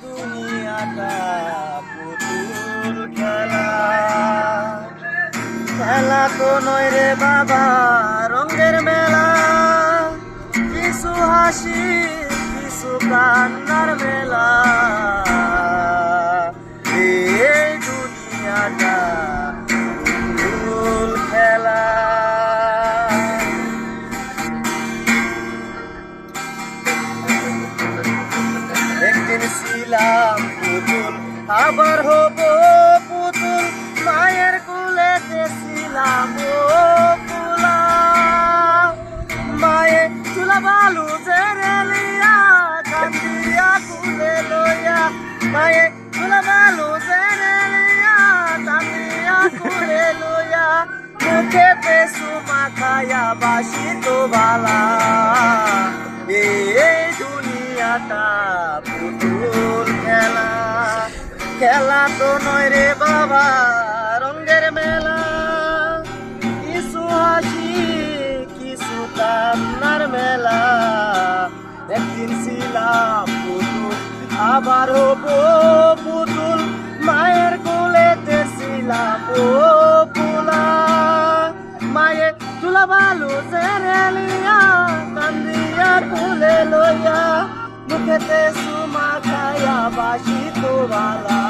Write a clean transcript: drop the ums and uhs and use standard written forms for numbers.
দুনিয়াটা পুতুল খেলা, খেলা তো নয় রে বাবা রঙের মেলা, কিছু হাসি কিছু কান্নার মেলা। এই দুনিয়াটা পুতুল খেলা। একদিন ছিলাম পুতুল আবার হব পুতুল, মায়ের কুলেতে ছিলাম ও কুলা। মায়ে চুলা বালু জেরে লিয়া কান্দিয়া কুলে লইয়া, মায়ে চুলা বালু জেরে লিয়া কান্দিয়া কুলে লইয়া, মুখে পেছু মাখায়া বাসি তো বালা। এই দুনিয়াটা পুতুল খেলা, খেলা তো নয় রে বাবা রঙের মেলা, কিছু হাসি কিছু কান্নার মেলা। একদিন ছিলাম পুতুল আবার হব পুতুল, মায়ের কোলেতে ছিলাম ও পোলা। মায়ের চুলা বালু জেরে লিয়া কান্দিয়া কুলে লইয়া, মুখেতে সুমা খায়া বাসি তো বালা।